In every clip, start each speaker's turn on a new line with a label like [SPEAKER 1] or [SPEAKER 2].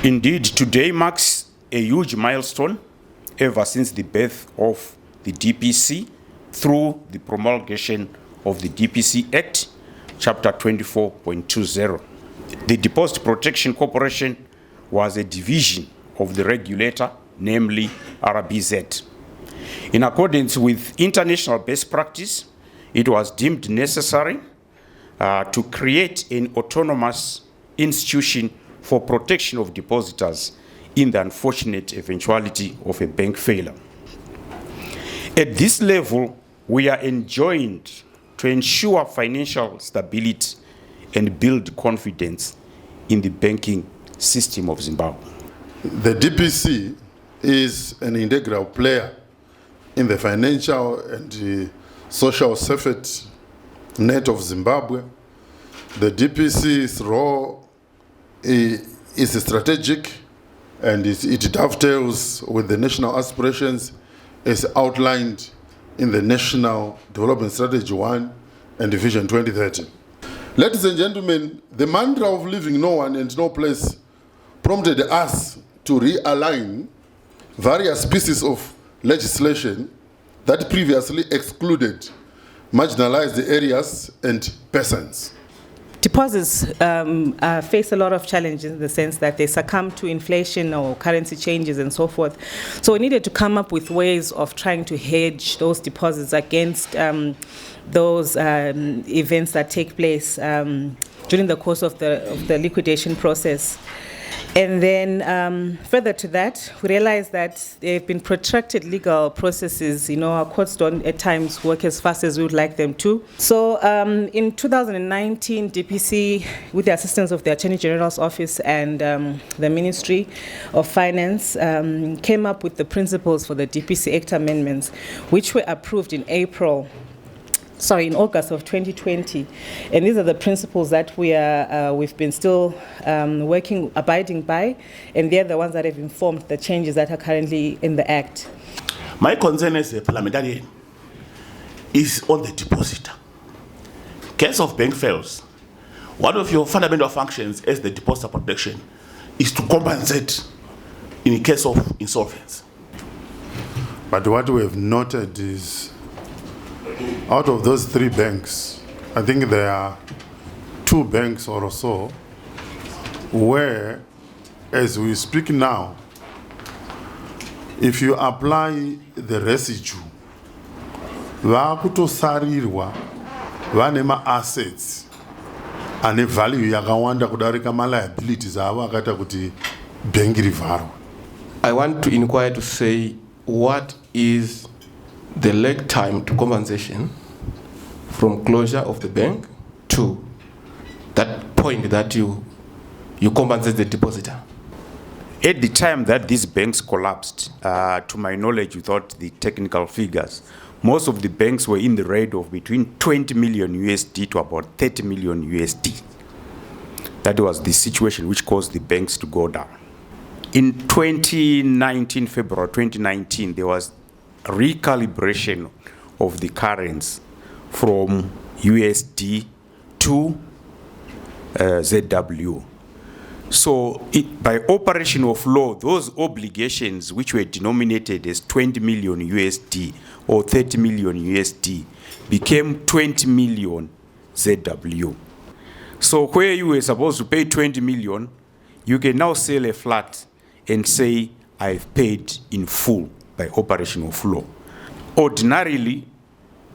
[SPEAKER 1] Indeed, today marks a huge milestone ever since the birth of the DPC through the promulgation of the DPC Act, Chapter 24.20. The Deposit Protection Corporation was a division of the regulator, namely RBZ. In accordance with international best practice, it was deemed necessary to create an autonomous institution for protection of depositors in the unfortunate eventuality of a bank failure. At this level, we are enjoined to ensure financial stability and build confidence in the banking system of Zimbabwe.
[SPEAKER 2] The DPC is an integral player in the financial and social safety net of Zimbabwe. The DPC's role is strategic and it dovetails with the national aspirations as outlined in the National Development Strategy 1 and Vision 2030. Ladies and gentlemen, the mantra of leaving no one and no place prompted us to realign various pieces of legislation that previously excluded marginalized areas and persons.
[SPEAKER 3] Deposits face a lot of challenges in the sense that they succumb to inflation or currency changes and so forth. So we needed to come up with ways of trying to hedge those deposits against those events that take place during the course of the liquidation process. And then further to that, we realized that there have been protracted legal processes. Our courts don't at times work as fast as we would like them to. So in 2019, DPC, with the assistance of the Attorney General's Office and the Ministry of Finance, came up with the principles for the DPC Act amendments, which were approved in August of 2020, and these are the principles that we've been still abiding by, and they're the ones that have informed the changes that are currently in the Act.
[SPEAKER 4] My concern as a parliamentarian is on the depositor. Case of bank fails, one of your fundamental functions as the depositor protection is to compensate in case of insolvency.
[SPEAKER 2] But what we have noted is, out of those 3 banks, I think there are 2 banks or so where, as we speak now, if you apply the residue, vakutosarirwa vane ma-assets ane value yakawanda kudarika ma-liabilities avo akaita kuti bank rivharwa.
[SPEAKER 5] I want to inquire to say, what is the lag time to compensation from closure of the bank to that point that you compensate the depositor?
[SPEAKER 1] At the time that these banks collapsed, to my knowledge, without the technical figures, most of the banks were in the rate of between 20 million USD to about 30 million USD. That was the situation which caused the banks to go down. In February 2019, there was recalibration of the currency from USD to ZW. So by operation of law, those obligations which were denominated as 20 million USD or 30 million USD became 20 million ZW. So where you were supposed to pay 20 million, you can now sell a flat and say, I've paid in full by operation of law. Ordinarily,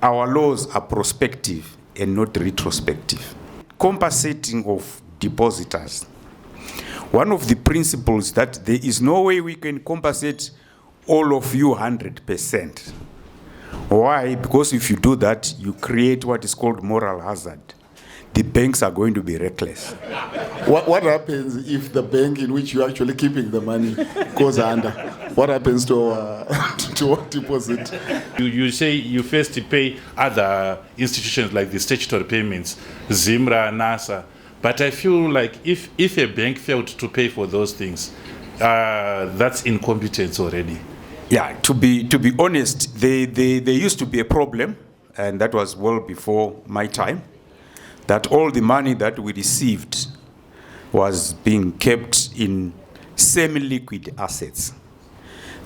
[SPEAKER 1] our laws are prospective and not retrospective. Compensating of depositors. One of the principles that there is no way we can compensate all of you 100%. Why? Because if you do that, you create what is called moral hazard. The banks are going to be reckless.
[SPEAKER 6] What happens if the bank in which you're actually keeping the money goes under? What happens to what deposit?
[SPEAKER 7] You say you first pay other institutions like the statutory payments, ZIMRA, NASA, but I feel like if a bank failed to pay for those things, that's incompetence already.
[SPEAKER 1] Yeah, to be honest, there used to be a problem, and that was well before my time, that all the money that we received was being kept in semi-liquid assets.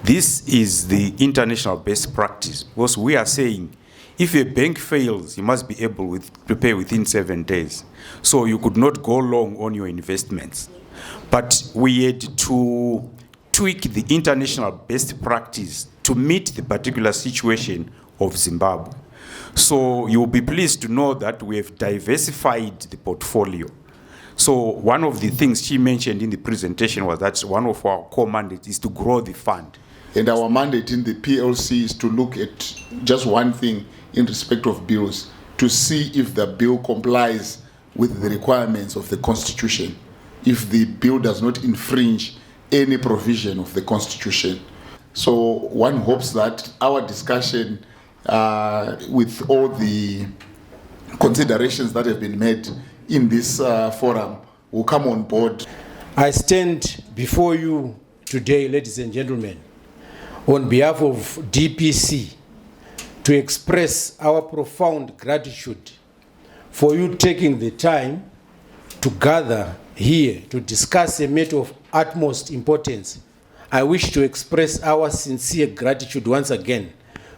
[SPEAKER 1] This is the international best practice, because we are saying if a bank fails, you must be able to pay within 7 days. So you could not go long on your investments. But we had to tweak the international best practice to meet the particular situation of Zimbabwe. So you'll be pleased to know that we have diversified the portfolio. So one of the things she mentioned in the presentation was that one of our core mandates is to grow the fund.
[SPEAKER 6] And our mandate in the PLC is to look at just one thing in respect of bills, to see if the bill complies with the requirements of the Constitution, if the bill does not infringe any provision of the Constitution. So one hopes that our discussion with all the considerations that have been made in this forum will come on board.
[SPEAKER 8] I stand before you today, ladies and gentlemen, on behalf of DPC to express our profound gratitude for you taking the time to gather here to discuss a matter of utmost importance. I wish to express our sincere gratitude once again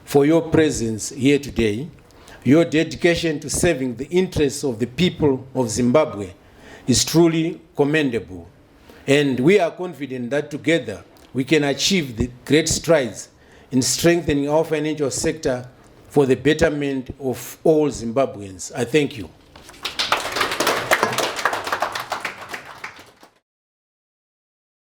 [SPEAKER 8] for your presence here today. Your dedication to serving the interests of the people of Zimbabwe is truly commendable. And we are confident that together we can achieve the great strides in strengthening our financial sector for the betterment of all Zimbabweans. I thank you.